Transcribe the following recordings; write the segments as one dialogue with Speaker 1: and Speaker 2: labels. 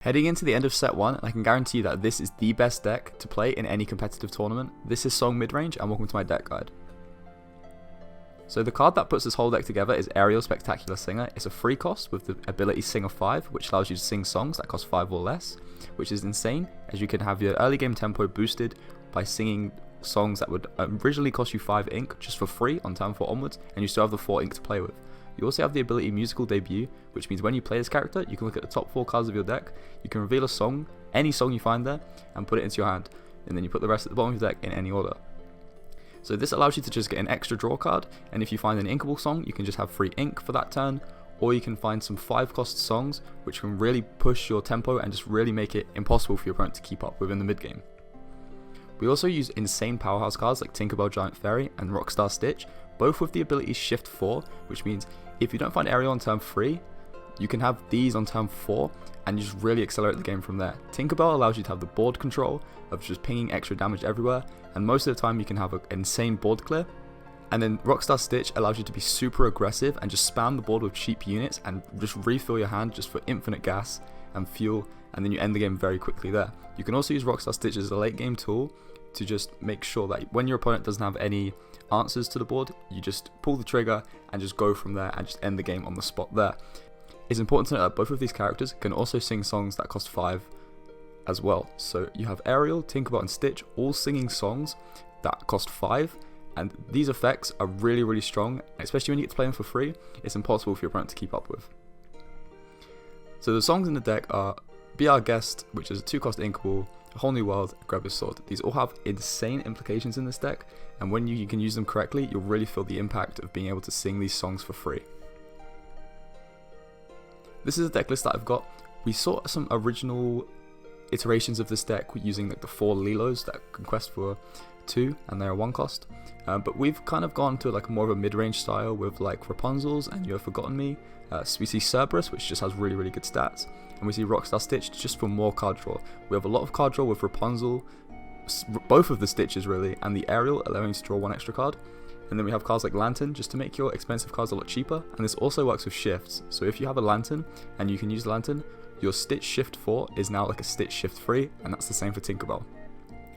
Speaker 1: Heading into the end of set 1, I can guarantee you that this is the best deck to play in any competitive tournament. This is Song Midrange, and welcome to my deck guide. So the card that puts this whole deck together is Ariel Spectacular Singer. It's a free cost with the ability Singer 5, which allows you to sing songs that cost 5 or less, which is insane, as you can have your early game tempo boosted by singing songs that would originally cost you 5 ink just for free on turn 4 onwards, and you still have the 4 ink to play with. You also have the ability Musical Debut, which means when you play this character, you can look at the top 4 cards of your deck, you can reveal a song, any song you find there, and put it into your hand, and then you put the rest at the bottom of your deck in any order. So this allows you to just get an extra draw card, and if you find an inkable song, you can just have free ink for that turn, or you can find some 5-cost songs, which can really push your tempo and just really make it impossible for your opponent to keep up within the mid game. We also use insane powerhouse cards like Tinkerbell Giant Fairy and Rockstar Stitch, both with the ability Shift 4, which means if you don't find Ariel on turn 3, you can have these on turn 4 and you just really accelerate the game from there. Tinkerbell allows you to have the board control of just pinging extra damage everywhere, and most of the time you can have an insane board clear. And then Rockstar Stitch allows you to be super aggressive and just spam the board with cheap units and just refill your hand just for infinite gas and fuel, and then you end the game very quickly there. You can also use Rockstar Stitch as a late game tool to just make sure that when your opponent doesn't have any answers to the board, you just pull the trigger and just go from there and just end the game on the spot there. It's important to note that both of these characters can also sing songs that cost 5 as well. So you have Ariel, Tinkerbell and Stitch all singing songs that cost 5, and these effects are really strong, especially when you get to play them for free. It's impossible for your opponent to keep up with. So the songs in the deck are Be Our Guest, which is a 2-cost inkable, A Whole New World, Grab Your Sword. These all have insane implications in this deck, and when you can use them correctly, you'll really feel the impact of being able to sing these songs for free. This is a deck list that I've got. We saw some original iterations of this deck using like the 4 Lilos that can quest for 2 and they're 1 cost, but we've kind of gone to like more of a mid-range style with like Rapunzel's and You Have Forgotten Me. We see Cerberus, which just has really good stats, and we see Rockstar Stitch just for more card draw. We have a lot of card draw with Rapunzel, both of the Stitches really, and the Ariel allowing you to draw 1 extra card. And then we have cards like Lantern just to make your expensive cards a lot cheaper, and this also works with shifts. So if you have a Lantern and you can use Lantern, your Stitch Shift 4 is now like a Stitch Shift 3, and that's the same for Tinkerbell.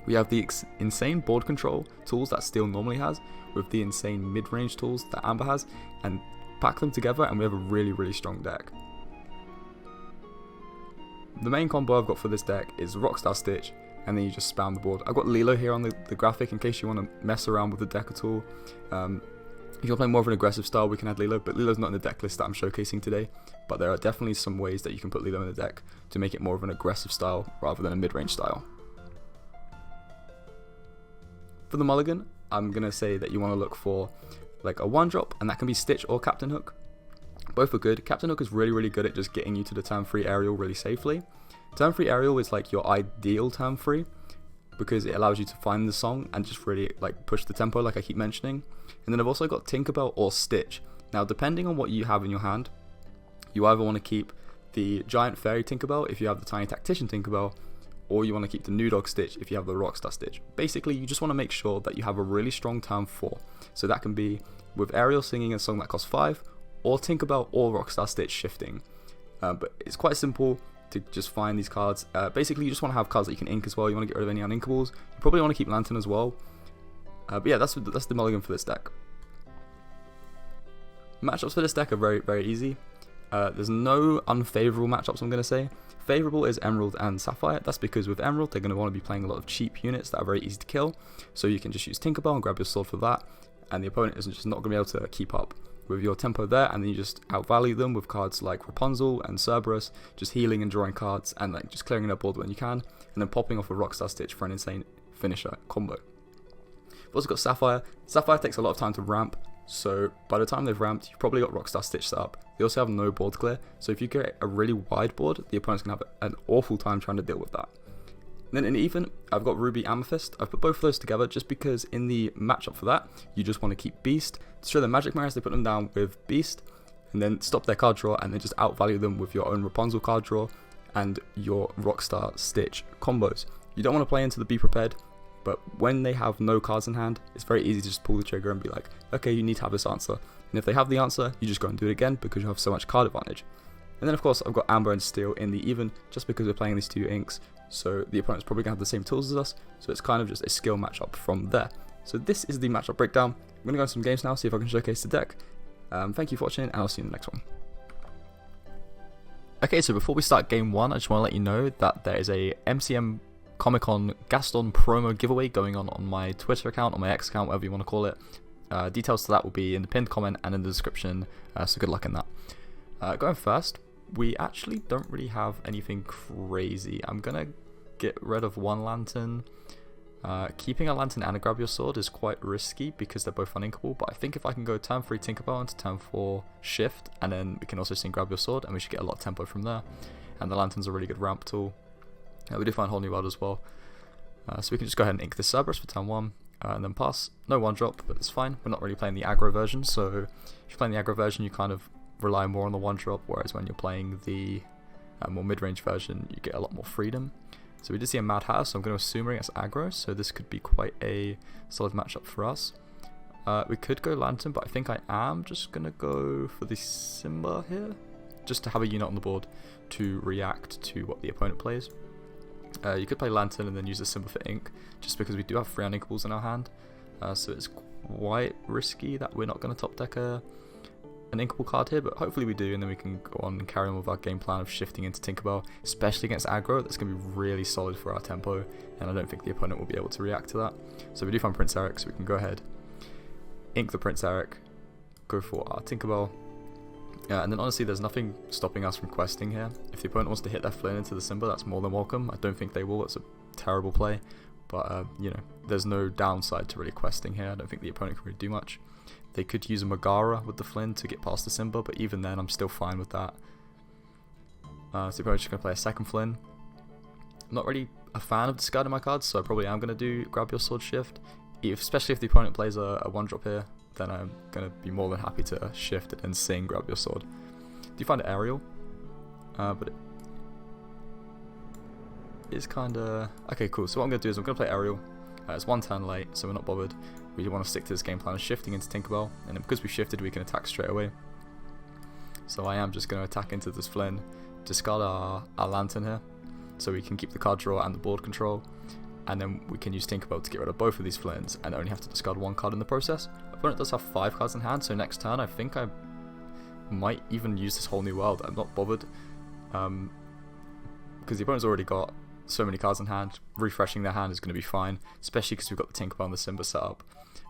Speaker 1: We have the insane board control tools that Steel normally has with the insane mid-range tools that Amber has, and pack them together and we have a really strong deck. The main combo I've got for this deck is Rockstar Stitch, and then you just spam the board. I've got Lilo here on the graphic in case you want to mess around with the deck at all. If you're playing more of an aggressive style, we can add Lilo, but Lilo's not in the deck list that I'm showcasing today. But there are definitely some ways that you can put Lilo in the deck to make it more of an aggressive style rather than a mid-range style. For the Mulligan, I'm going to say that you want to look for like a 1-drop, and that can be Stitch or Captain Hook. Both are good. Captain Hook is really good at just getting you to the turn 3 Ariel really safely. Turn 3 Ariel is like your ideal turn 3 because it allows you to find the song and just really like push the tempo like I keep mentioning. And then I've also got Tinkerbell or Stitch. Now depending on what you have in your hand, you either want to keep the Giant Fairy Tinkerbell if you have the Tiny Tactician Tinkerbell, or you want to keep the New Dog Stitch if you have the Rockstar Stitch. Basically you just want to make sure that you have a really strong turn 4. So that can be with Ariel singing a song that costs 5, or Tinkerbell or Rockstar Stitch shifting. But it's quite simple to just find these cards. Basically you just want to have cards that you can ink as well. You want to get rid of any uninkables. You probably want to keep Lantern as well. But yeah, that's the Mulligan for this deck. Matchups for this deck are very easy. There's no unfavorable matchups I'm going to say. Favorable is Emerald and Sapphire. That's because with Emerald they're going to want to be playing a lot of cheap units that are very easy to kill. So you can just use Tinkerbell and grab your sword for that, and the opponent is just not going to be able to keep up with your tempo there, and then you just outvalue them with cards like Rapunzel and Cerberus, just healing and drawing cards and like just clearing their board when you can, and then popping off a Rockstar Stitch for an insane finisher combo. We've also got Sapphire. Sapphire takes a lot of time to ramp, so by the time they've ramped, you've probably got Rockstar Stitch set up. They also have no board clear, so if you get a really wide board, the opponent's going to have an awful time trying to deal with that. And then in even, I've got Ruby Amethyst. I've put both of those together just because in the matchup for that, you just want to keep Beast. To show the Magic Mirrors, they put them down with Beast, and then stop their card draw, and then just outvalue them with your own Rapunzel card draw and your Rockstar Stitch combos. You don't want to play into the Be Prepared, but when they have no cards in hand, it's very easy to just pull the trigger and be like, okay, you need to have this answer. And if they have the answer, you just go and do it again because you have so much card advantage. And then of course I've got Amber and Steel in the even, just because we're playing these two inks, so the opponent's probably going to have the same tools as us, so it's kind of just a skill matchup from there. So this is the matchup breakdown. I'm going to go into some games now, see if I can showcase the deck. Thank you for watching, and I'll see you in the next one. Okay, so before we start game 1, I just want to let you know that there is a MCM Comic Con Gaston promo giveaway going on my Twitter account, or my X account, whatever you want to call it. Details to that will be in the pinned comment and in the description, so good luck in that. Going first, we actually don't really have anything crazy. I'm going to get rid of one lantern. Keeping a lantern and a grab your sword is quite risky because they're both uninkable, but I think if I can go turn 3 Tinkerbell into turn 4 shift, and then we can also sing grab your sword, and we should get a lot of tempo from there. And the lantern's a really good ramp tool. We do find Whole New World as well. So we can just go ahead and ink this Cerberus for turn 1, and then pass. No 1-drop, but it's fine. We're not really playing the aggro version, so if you're playing the aggro version, you kind of rely more on the 1-drop, whereas when you're playing the more mid-range version, you get a lot more freedom. So we did see a Mad Hatter, so I'm going to assume we're against aggro, so this could be quite a solid matchup for us. We could go Lantern, but I think I am just going to go for the Simba here, just to have a unit on the board to react to what the opponent plays. You could play Lantern and then use the Simba for ink, just because we do have 3 uninkables in our hand, so it's quite risky that we're not going to top deck an inkable card here, but hopefully we do, and then we can go on and carry on with our game plan of shifting into Tinkerbell, especially against aggro. That's going to be really solid for our tempo, and I don't think the opponent will be able to react to that. So we do find Prince Eric, so we can go ahead, ink the Prince Eric, go for our Tinkerbell, and then honestly there's nothing stopping us from questing here. If the opponent wants to hit their Flynn into the Simba, that's more than welcome. I don't think they will, it's a terrible play, but you know, there's no downside to really questing here. I don't think the opponent can really do much. They could use a Megara with the Flynn to get past the Simba, but even then I'm still fine with that. So the opponent's just going to play a second Flynn. I'm not really a fan of discarding my cards, so I probably am going to do grab your sword shift. Especially if the opponent plays a 1-drop here, then I'm going to be more than happy to shift it and sing grab your sword. Do you find Ariel? But it is kind of... Okay, cool. So what I'm going to do is I'm going to play Ariel. It's 1 turn late, so we're not bothered. We want to stick to this game plan of shifting into Tinkerbell, and because we shifted, we can attack straight away. So I am just going to attack into this Flynn, discard our Lantern here, so we can keep the card draw and the board control, and then we can use Tinkerbell to get rid of both of these Flynns, and only have to discard 1 card in the process. Our opponent does have 5 cards in hand, so next turn I think I might even use this Whole New World. I'm not bothered, because the opponent's already got so many cards in hand. Refreshing their hand is going to be fine, especially because we've got the Tinkerbell and the Simba set up.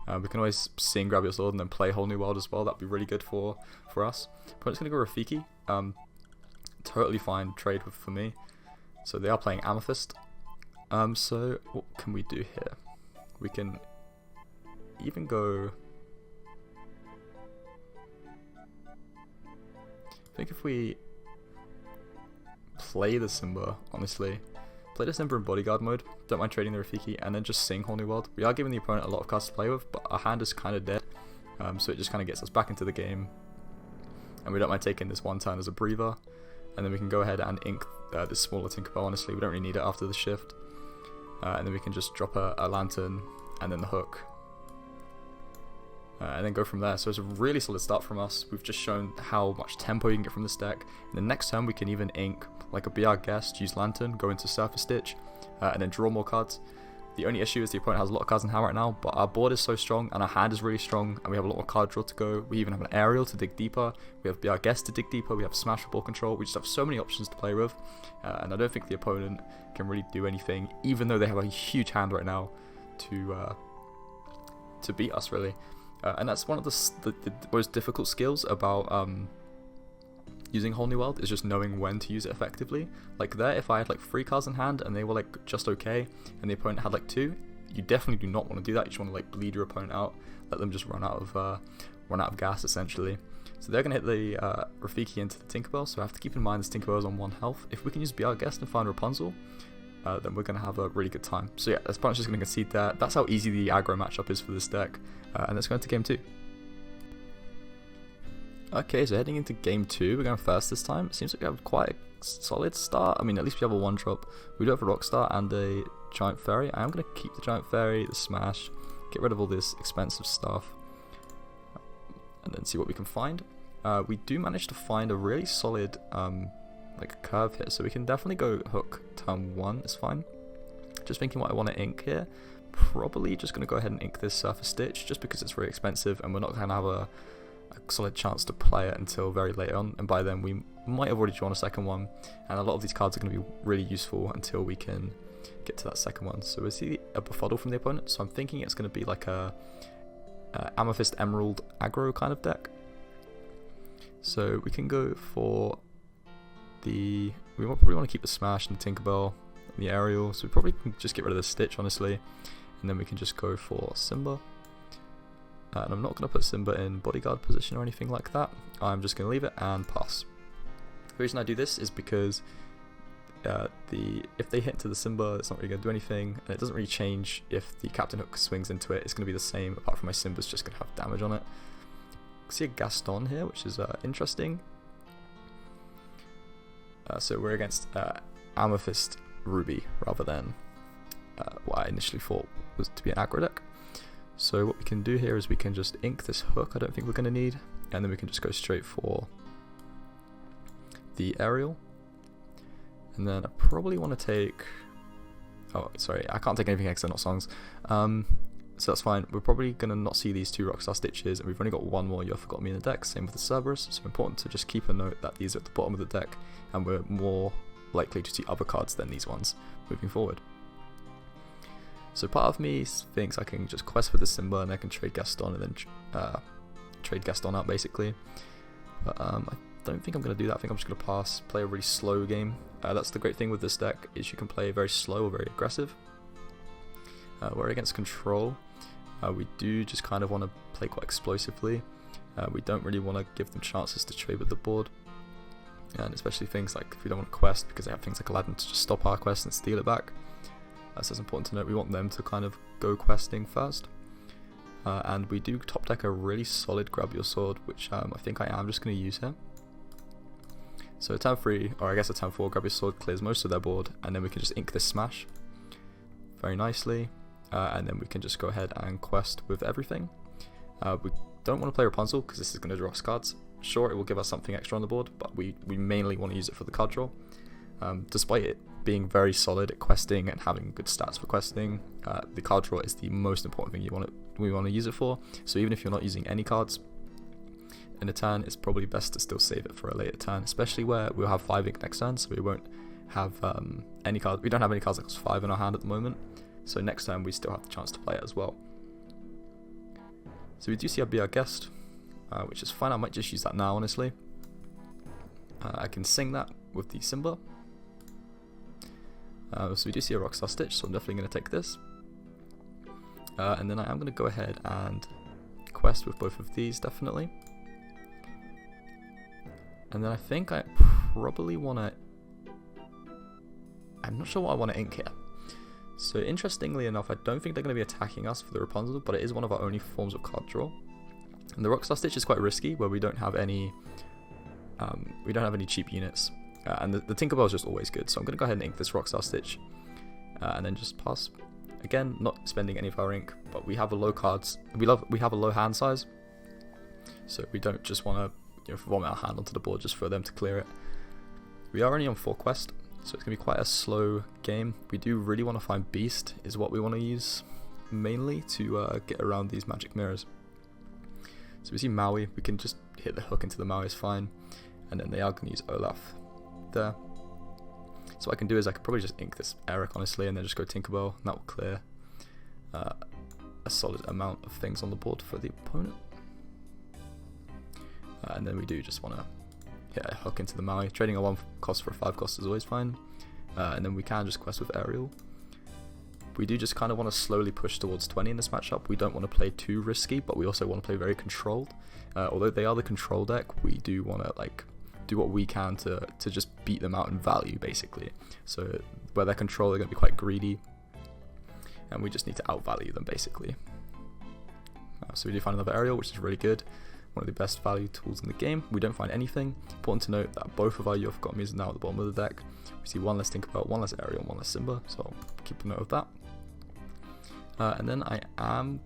Speaker 1: We can always sing grab your sword and then play Whole New World as well. That'd be really good for us. Opponent's going to go Rafiki. Totally fine trade for me. So they are playing Amethyst. So what can we do here? We can even go... I think if we play the Simba, honestly, play the Simba in bodyguard mode, don't mind trading the Rafiki, and then just sing Whole New World. We are giving the opponent a lot of cards to play with, but our hand is kind of dead, so it just kind of gets us back into the game, and we don't mind taking this 1 turn as a breather, and then we can go ahead and ink this smaller Tinkerbell. Honestly, we don't really need it after the shift, and then we can just drop a Lantern, and then the hook, and then go from there. So it's a really solid start from us. We've just shown how much tempo you can get from this deck, and then next turn we can even ink like a Be Our Guest, use Lantern, go into Surface Stitch, and then draw more cards. The only issue is the opponent has a lot of cards in hand right now, but our board is so strong and our hand is really strong, and we have a lot more card draw to go. We even have an Ariel to dig deeper, we have Be Our Guest to dig deeper, we have Smash for ball control. We just have so many options to play with, and I don't think the opponent can really do anything, even though they have a huge hand right now to beat us, really. And that's one of the most difficult skills about using Whole New World, is just knowing when to use it effectively. Like there, if I had like 3 cards in hand and they were like just okay, and the opponent had like 2, you definitely do not want to do that. You just want to like bleed your opponent out, let them just run out of gas essentially. So they're gonna hit the Rafiki into the Tinkerbell. So I have to keep in mind this Tinkerbell is on 1 health. If we can use Be Our Guest and find Rapunzel, then we're gonna have a really good time. So yeah, this opponent's just gonna concede there. That's how easy the aggro matchup is for this deck, and let's go into game 2. Okay, so heading into game 2, we're going first this time. It seems like we have quite a solid start. I mean, at least we have a 1-drop. We do have a Rockstar and a Giant Fairy. I am going to keep the Giant Fairy, the Smash, get rid of all this expensive stuff, and then see what we can find. we do manage to find a really solid like curve here, so we can definitely go hook turn 1, it's fine. Just thinking what I want to ink here, probably just going to go ahead and ink this Surfer Stitch, just because it's very expensive and we're not going to have a solid chance to play it until very late on, and by then we might have already drawn a second one, and a lot of these cards are going to be really useful until we can get to that second one. So we see a befuddle from the opponent, so I'm thinking it's going to be like a Amethyst Emerald aggro kind of deck. So we can go for we probably want to keep the Smash and the Tinkerbell and the Ariel, so we probably can just get rid of the Stitch honestly, and then we can just go for Simba. And I'm not going to put Simba in bodyguard position or anything like that, I'm just going to leave it and pass. The reason I do this is because if they hit into the Simba, it's not really going to do anything, and it doesn't really change if the Captain Hook swings into it, it's going to be the same, apart from my Simba's just going to have damage on it. See a Gaston here, which is interesting. So we're against Amethyst Ruby rather than what I initially thought was to be an aggro deck. So what we can do here is we can just ink this hook, I don't think we're going to need, and then we can just go straight for the Ariel. And then I probably want to take, oh sorry, I can't take anything because they're not songs, so that's fine. We're probably going to not see these 2 Rockstar Stitches, and we've only got 1 more You Have Forgotten Me in the deck, same with the Cerberus, so important to just keep a note that these are at the bottom of the deck, and we're more likely to see other cards than these ones moving forward. So part of me thinks I can just quest for the Simba and I can trade Gaston and then trade Gaston out basically. But I don't think I'm going to do that. I think I'm just going to pass, play a really slow game. That's the great thing with this deck, is you can play very slow or very aggressive. We're against control. We do just kind of want to play quite explosively. We don't really want to give them chances to trade with the board. And especially things like if we don't want to quest, because they have things like Aladdin to just stop our quest and steal it back. So it's important to note we want them to kind of go questing first. And we do top deck a really solid Grab Your Sword, which I think I am just going to use here. So turn 3, or I guess a turn 4, Grab Your Sword clears most of their board, and then we can just ink this Smash very nicely, and then we can just go ahead and quest with everything. We don't want to play Rapunzel because this is going to draw us cards. Sure, it will give us something extra on the board, but we mainly want to use it for the card draw. Despite it being very solid at questing and having good stats for questing, the card draw is the most important thing we want to use it for. So even if you're not using any cards in a turn, it's probably best to still save it for a later turn, especially where we'll have 5 ink next turn, so we won't have any card. We don't have any cards that cost 5 in our hand at the moment, so next turn we still have the chance to play it as well. So we do see Be Our Guest, which is fine. I might just use that now honestly. I can sing that with the Simba. So we do see a Rockstar Stitch, so I'm definitely going to take this. And then I am going to go ahead and quest with both of these, definitely. And then I think I probably want to... I'm not sure what I want to ink here. So interestingly enough, I don't think they're going to be attacking us for the Rapunzel, but it is one of our only forms of card draw. And the Rockstar Stitch is quite risky, where we don't have any cheap units. And the Tinkerbell is just always good, so I'm going to go ahead and ink this Rockstar Stitch, and then just pass. Again, not spending any of our ink, but we have a low cards. We have a low hand size, so we don't just want to vomit our hand onto the board just for them to clear it. We are only on 4 quest, so it's going to be quite a slow game. We do really want to find Beast, is what we want to use mainly to get around these magic mirrors. So we see Maui, we can just hit the hook into the Maui, is fine, and then they are going to use Olaf there. So what I can do is I could probably just ink this Eric honestly, and then just go Tinkerbell, and that will clear a solid amount of things on the board for the opponent. And then we do just want to hit a hook into the Maui. Trading a 1 cost for a 5 cost is always fine. And then we can just quest with Ariel. We do just kind of want to slowly push towards 20 in this matchup. We don't want to play too risky, but we also want to play very controlled. Although they are the control deck, we do want to do what we can to just beat them out in value, basically. So where they're control, they're going to be quite greedy, and we just need to outvalue them, basically. So we do find another Ariel, which is really good. One of the best value tools in the game. We don't find anything. Important to note that both of our You Have Forgotten Me is now at the bottom of the deck. We see 1 less Tinkerbell, 1 less Ariel, 1 less Simba, so I'll keep a note of that. And then I am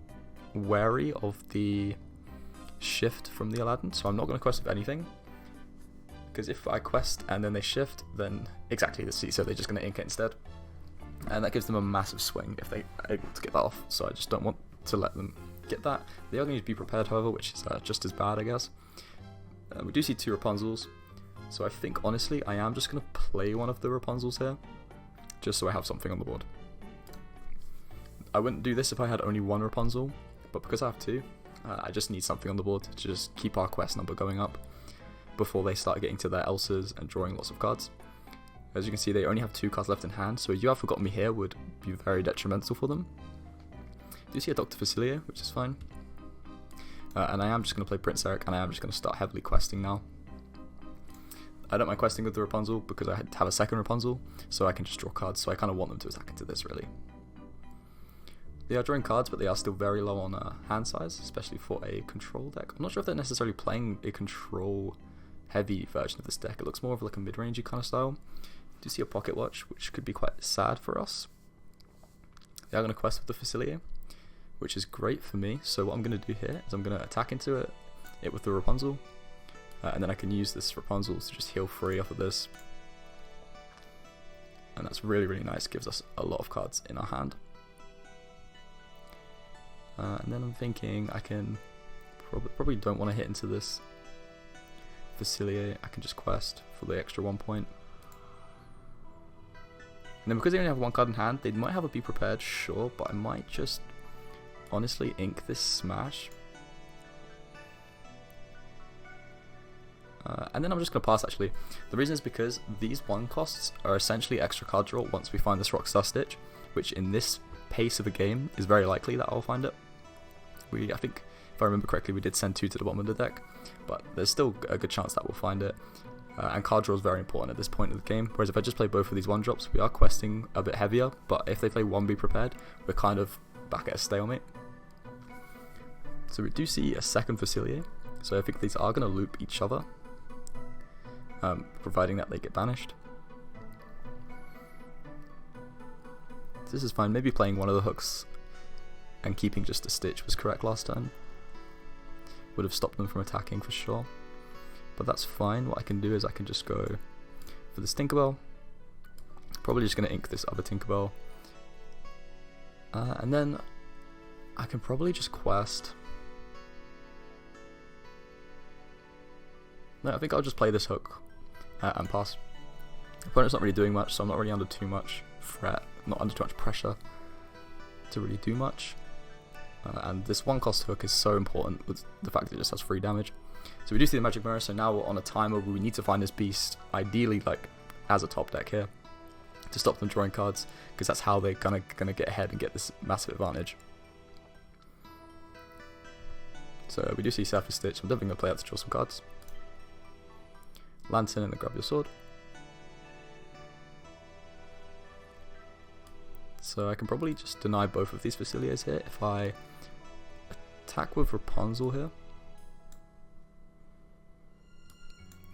Speaker 1: wary of the shift from the Aladdin, so I'm not going to quest with anything. Because if I quest and then they shift, then exactly the C, so they're just going to ink it instead. And that gives them a massive swing if they're able to get that off, so I just don't want to let them get that. They are going to be prepared, however, which is just as bad, I guess. We do see 2 Rapunzels, so I think, honestly, I am just going to play one of the Rapunzels here, just so I have something on the board. I wouldn't do this if I had only 1 Rapunzel, but because I have 2, I just need something on the board to just keep our quest number going up before they start getting to their Elses and drawing lots of cards. As you can see, they only have 2 cards left in hand, so You Have Forgotten Me here would be very detrimental for them. You do see a Dr. Facilier, which is fine. And I am just going to play Prince Eric, and I am just going to start heavily questing now. I don't mind questing with the Rapunzel because I have a second Rapunzel, so I can just draw cards, so I kind of want them to attack into this, really. They are drawing cards, but they are still very low on hand size, especially for a control deck. I'm not sure if they're necessarily playing a control heavy version of this deck. It looks more of like a mid-rangey kind of style. You do see a Pocket Watch, which could be quite sad for us. They are going to quest with the Facilier, which is great for me. So what I'm going to do here is I'm going to attack into it with the Rapunzel, and then I can use this Rapunzel to just heal free off of this. And that's really, really nice. Gives us a lot of cards in our hand. And then I'm thinking I can probably don't want to hit into this Facilier. I can just quest for the extra 1 point. And then because they only have 1 card in hand, they might have a Be Prepared, sure, but I might just honestly ink this Smash. And then I'm just going to pass, actually. The reason is because these 1 costs are essentially extra card draw once we find this Rockstar Stitch, which in this pace of the game is very likely that I'll find it. I think, if I remember correctly, we did send 2 to the bottom of the deck, but there's still a good chance that we'll find it. And card draw is very important at this point of the game, whereas if I just play both of these 1-drops, we are questing a bit heavier, but if they play 1 Be Prepared, we're kind of back at a stalemate. So we do see a second Facilier, so I think these are going to loop each other, providing that they get banished. This is fine. Maybe playing one of the hooks and keeping just a Stitch was correct last turn. Would have stopped them from attacking for sure. But that's fine. What I can do is I can just go for this Tinkerbell. Probably just going to ink this other Tinkerbell. And then I can probably just quest. No, I think I'll just play this hook and pass. Opponent's not really doing much, so I'm not really under too much threat, not under too much pressure to really do much. And this 1-cost hook is so important with the fact that it just has free damage. So we do see the Magic Mirror, so now we're on a timer where we need to find this beast, ideally like as a top deck here, to stop them drawing cards, because that's how they're gonna get ahead and get this massive advantage. So we do see Surface Stitch. I'm definitely going to play out to draw some cards. Lantern and then grab your sword. So I can probably just deny both of these Faciliers here if I attack with Rapunzel here.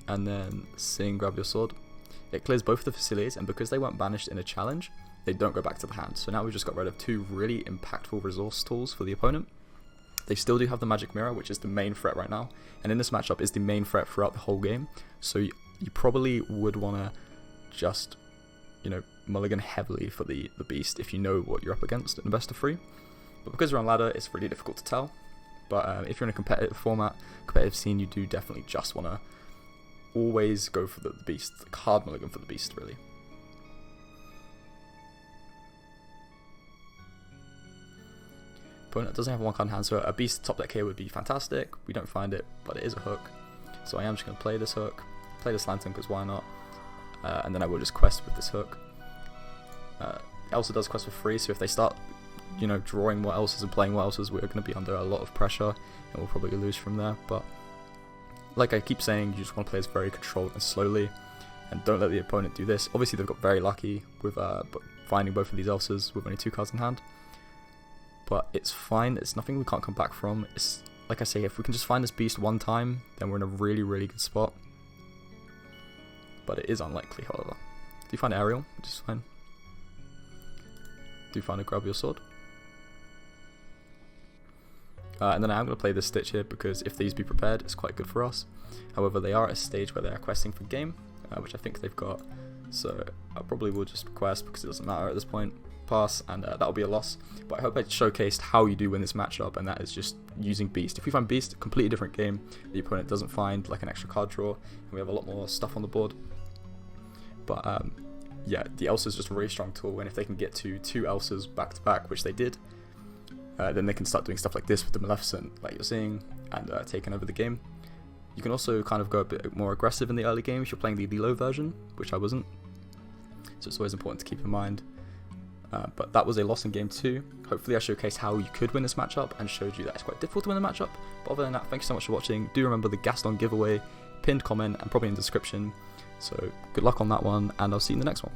Speaker 1: And then sing grab your sword. It clears both of the Faciliers, and because they weren't banished in a challenge, they don't go back to the hand. So now we've just got rid of 2 really impactful resource tools for the opponent. They still do have the Magic Mirror, which is the main threat right now, and in this matchup is the main threat throughout the whole game. So you probably would want to just, mulligan heavily for the beast if you know what you're up against in a best of 3. But because we're on ladder, it's really difficult to tell. But if you're in a competitive format, competitive scene, you do definitely just want to always go for the beast, like hard mulligan for the beast, really. Opponent doesn't have 1 card in hand, so a beast top deck here would be fantastic. We don't find it, but it is a hook. So I am just going to play this hook, play this lantern because why not, and then I will just quest with this hook. Elsa does quest for free, so if they start, drawing more Elsas and playing more Elsas, we're going to be under a lot of pressure, and we'll probably lose from there. But like I keep saying, you just want to play this very controlled and slowly, and don't let the opponent do this. Obviously, they've got very lucky with finding both of these Elsas with only 2 cards in hand. But it's fine, it's nothing we can't come back from. It's like I say, if we can just find this beast 1 time, then we're in a really, really good spot. But it is unlikely, however. Do you find Ariel, which is fine. Do you find a grab your sword. And then I am going to play this Stitch here because if these be prepared, it's quite good for us. However, they are at a stage where they are questing for game, which I think they've got. So I probably will just quest because it doesn't matter at this point. Pass, and that'll be a loss. But I hope I showcased how you do win this matchup, and that is just using Beast. If we find Beast, a completely different game. The opponent doesn't find like an extra card draw, and we have a lot more stuff on the board. But yeah, the Elsa is just a really strong tool, and if they can get to 2 Elsas back to back, which they did, then they can start doing stuff like this with the Maleficent, like you're seeing, and taking over the game. You can also kind of go a bit more aggressive in the early game if you're playing the low version, which I wasn't. So it's always important to keep in mind. But that was a loss in game 2. Hopefully I showcased how you could win this matchup and showed you that it's quite difficult to win the matchup. But other than that, thank you so much for watching. Do remember the Gaston giveaway, pinned comment and probably in the description. So good luck on that one, and I'll see you in the next one.